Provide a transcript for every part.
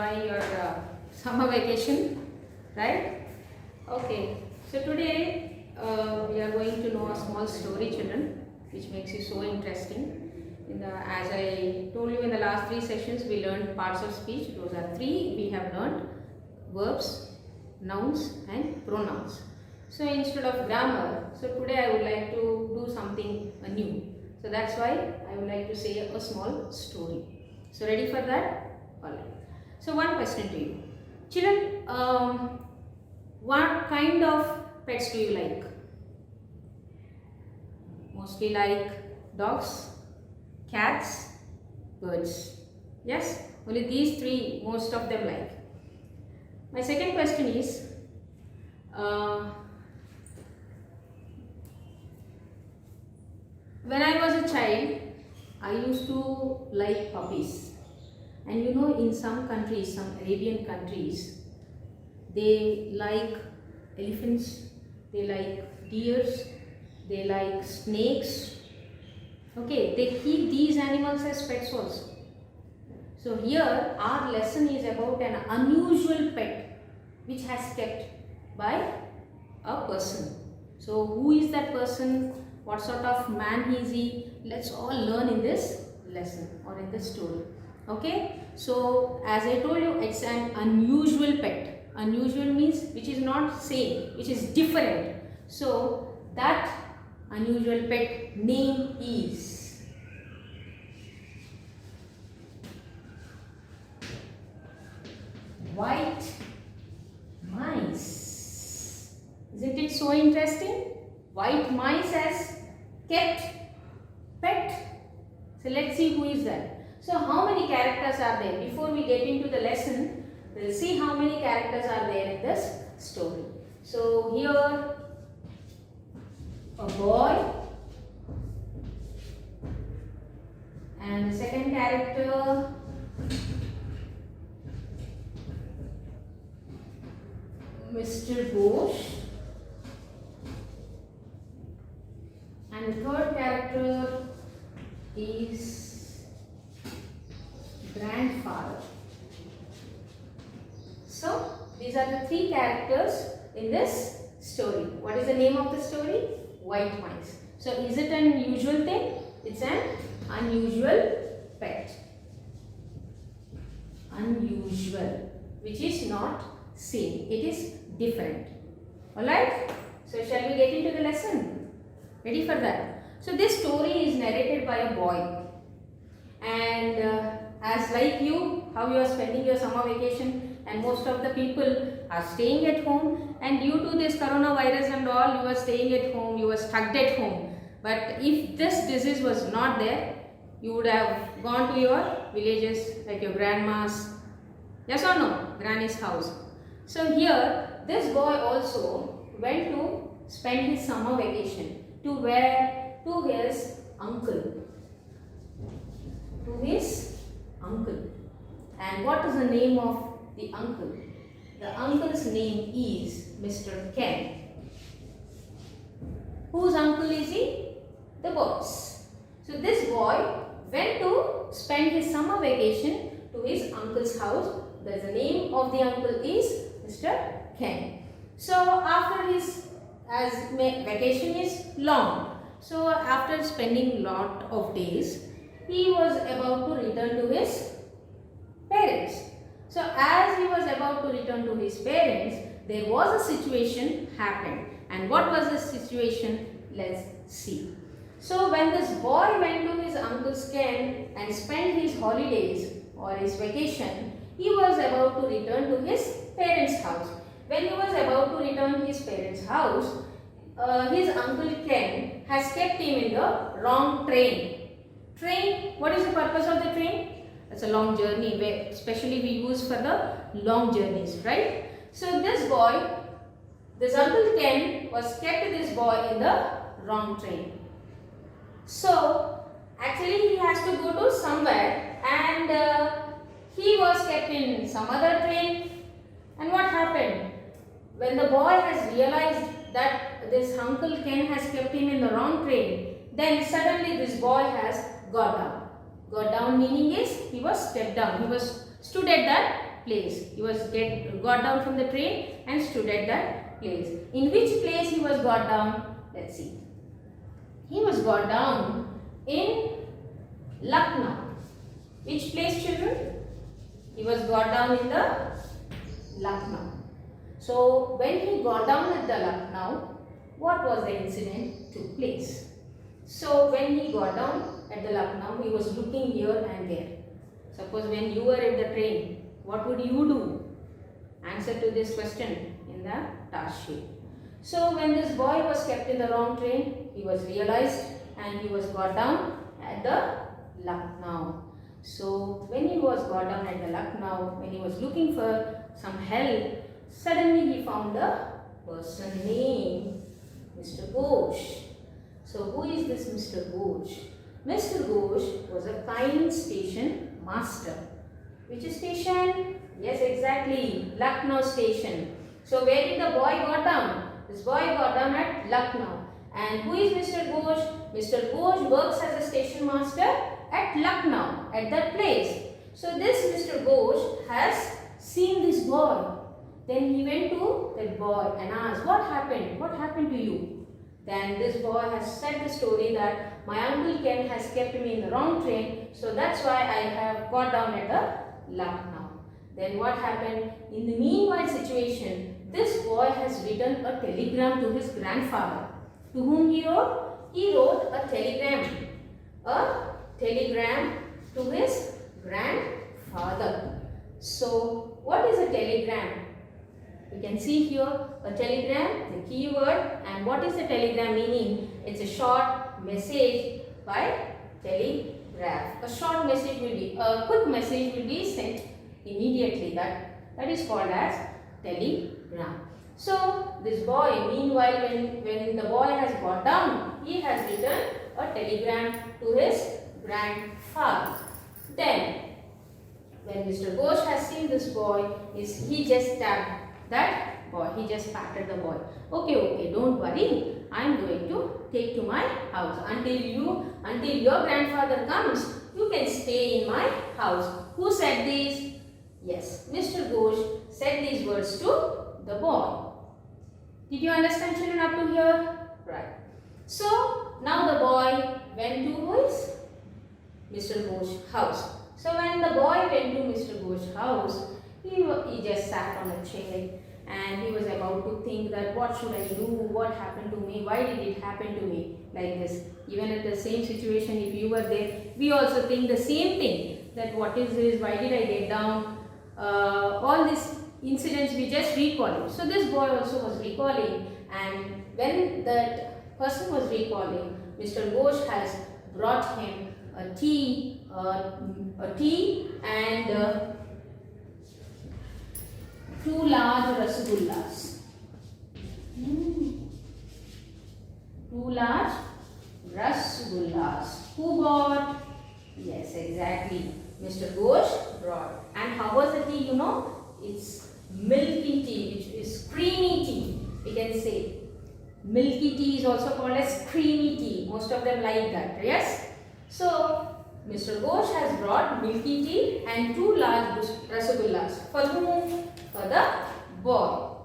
enjoying your summer vacation, right? Okay, so today we are going to know a small story, children, which makes you so interesting. As I told you in the last three sessions, we learned parts of speech. Those are three. We have learned verbs, nouns, and pronouns. So instead of grammar, so today I would like to do something new. So that's why I would like to say a small story. So ready for that? Alright. So one question to you. Children, what kind of pets do you like? Mostly like dogs, cats, birds. Yes? Only these three most of them like. My second question is, when I was a child, I used to like puppies. And you know, in some countries, some Arabian countries, they like elephants, they like deers, they like snakes. Okay, they keep these animals as pets also. So here our lesson is about an unusual pet which has kept by a person. So who is that person? What sort of man is he? Let's all learn in this lesson or in this story. Okay, so as I told you, it's an unusual pet. Unusual means which is not same, which is different. So that unusual pet name is white mice. Isn't it so interesting? White mice as kept pet. So let's see who is that. So how many characters are there? Before we get into the lesson, we'll see how many characters are there in this story. So here a boy, and the second character Mr. Bosch, and the third character is grandfather. So these are the three characters in this story. What is the name of the story? White mice. So is it an unusual thing? It's an unusual pet. Unusual, which is not same. It is different. Alright? So shall we get into the lesson? Ready for that? So this story is narrated by a boy. And as like you, how you are spending your summer vacation, and most of the people are staying at home, and due to this coronavirus and all, you are staying at home, you are stuck at home. But if this disease was not there, you would have gone to your villages, like your grandma's, yes or no, granny's house. So here, this boy also went to spend his summer vacation to where? To his uncle. To his uncle. And what is the name of the uncle? The uncle's name is Mr. Ken. Whose uncle is he? The boss. So this boy went to spend his summer vacation to his uncle's house. The name of the uncle is Mr. Ken. So after his, as vacation is long, so after spending lot of days, he was about to return to his parents. So as he was about to return to his parents, there was a situation happened. And what was the situation? Let's see. So when this boy went to his uncle's Ken and spent his holidays or his vacation, he was about to return to his parents' house. When he was about to return to his parents' house, his uncle Ken has kept him in the wrong train. Train, what is the purpose of the train? It's a long journey, where especially we use for the long journeys, right? So this boy, this Uncle Ken was kept this boy in the wrong train. So actually he has to go to somewhere, and he was kept in some other train. And what happened? When the boy has realized that this Uncle Ken has kept him in the wrong train, then suddenly this boy has got down. Got down meaning is he was stepped down. He was stood at that place. He was got down from the train and stood at that place. In which place he was got down? Let's see. He was got down in Lucknow. Which place, children? He was got down in the Lucknow. So when he got down at the Lucknow, what was the incident took place? So when he got down at the Lucknow, he was looking here and there. Suppose when you were at the train, what would you do? Answer to this question in the task sheet. So when this boy was kept in the wrong train, he was realized and he was got down at the Lucknow. So when he was got down at the Lucknow, when he was looking for some help, suddenly he found a person named Mr. Ghosh. So who is this Mr. Ghosh? Mr. Ghosh was a kind station master. Which station? Yes, exactly, Lucknow station. So where did the boy got down? This boy got down at Lucknow. And who is Mr. Ghosh? Mr. Ghosh works as a station master at Lucknow, at that place. So this Mr. Ghosh has seen this boy. Then he went to that boy and asked, what happened? What happened to you? Then this boy has said the story that my uncle Ken has kept me in the wrong train, so that's why I have got down at the Lucknow. Then what happened? In the meanwhile situation, this boy has written a telegram to his grandfather. To whom he wrote? He wrote a telegram. A telegram to his grandfather. So what is a telegram? You can see here a telegram, the keyword, and what is the telegram meaning? It's a short message by telegraph. A short message will be, a quick message will be sent immediately. That is called as telegram. So this boy, meanwhile, when the boy has got down, he has written a telegram to his grandfather. Then when Mr. Ghosh has seen this boy, he just tapped that boy. He just patted the boy. Okay, don't worry. I am going to take to my house. Until your grandfather comes, you can stay in my house. Who said this? Yes, Mr. Ghosh said these words to the boy. Did you understand, children, up to here? Right. So now the boy went to his Mr. Ghosh's house. So when the boy went to Mr. Ghosh's house, he just sat on a chair and he was about to think that what should I do, what happened to me, why did it happen to me like this. Even at the same situation, if you were there, we also think the same thing, that what is this, why did I get down, all these incidents we just recalling. So this boy also was recalling, and when that person was recalling, Mr. Ghosh has brought him a tea and 2 large rasgullas. 2 large rasgullas. Who brought? Yes, exactly, Mr. Ghosh brought. And how was the tea? You know, it's milky tea, which is creamy tea. We can say milky tea is also called as creamy tea. Most of them like that. Yes. So Mr. Ghosh has brought milky tea and 2 large rasgullas. For whom? For the boy.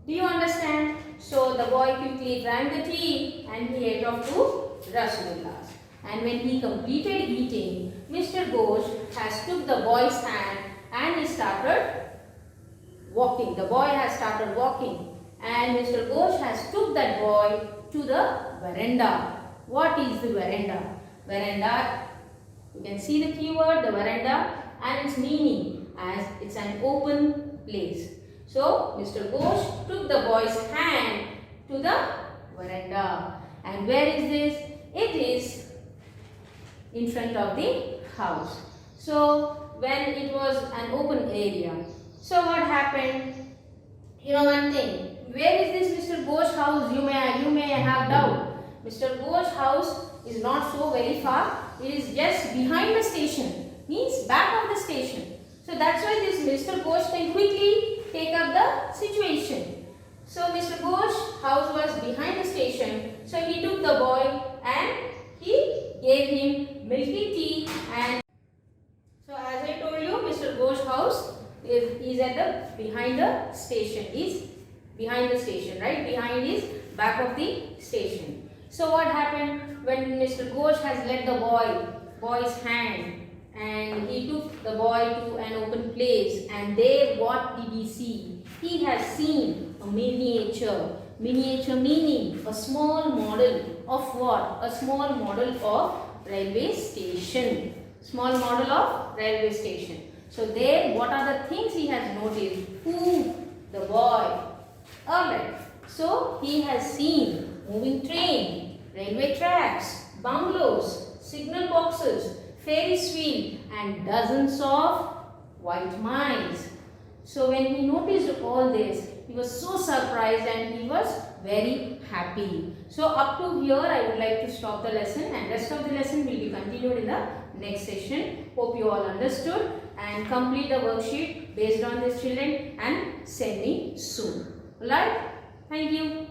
Do you understand? So the boy quickly drank the tea and he ate off 2 rasgullas. And when he completed eating, Mr. Ghosh has took the boy's hand and he started walking. The boy has started walking and Mr. Ghosh has took that boy to the veranda. What is the veranda? Veranda, you can see the keyword, the veranda, and its meaning as it's an open place. So Mr. Ghosh took the boy's hand to the veranda. And where is this? It is in front of the house. So when it was an open area, so what happened? You know one thing, where is this Mr. Ghosh house? You may have doubt. Mr. Ghosh house is not so very far. It is just behind the station, means back of the station. So that's why this Mr. Ghosh can quickly take up the situation. So Mr. Ghosh house was behind the station. So he took the boy and he gave him milky tea. And so as I told you, Mr. Ghosh house is behind the station, right? Behind is back of the station. So what happened when Mr. Ghosh has led the boy's hand, and he took the boy to an open place, and there what did he see? He has seen a miniature. Miniature meaning a small model of what? A small model of railway station. Small model of railway station. So there what are the things he has noticed? Who? The boy. Alright. So he has seen moving train, railway tracks, bungalows, signal boxes, Ferris wheel and dozens of white mice. So when he noticed all this, he was so surprised and he was very happy. So up to here I would like to stop the lesson, and rest of the lesson will be continued in the next session. Hope you all understood, and complete the worksheet based on this, children, and send me soon. Alright? Thank you.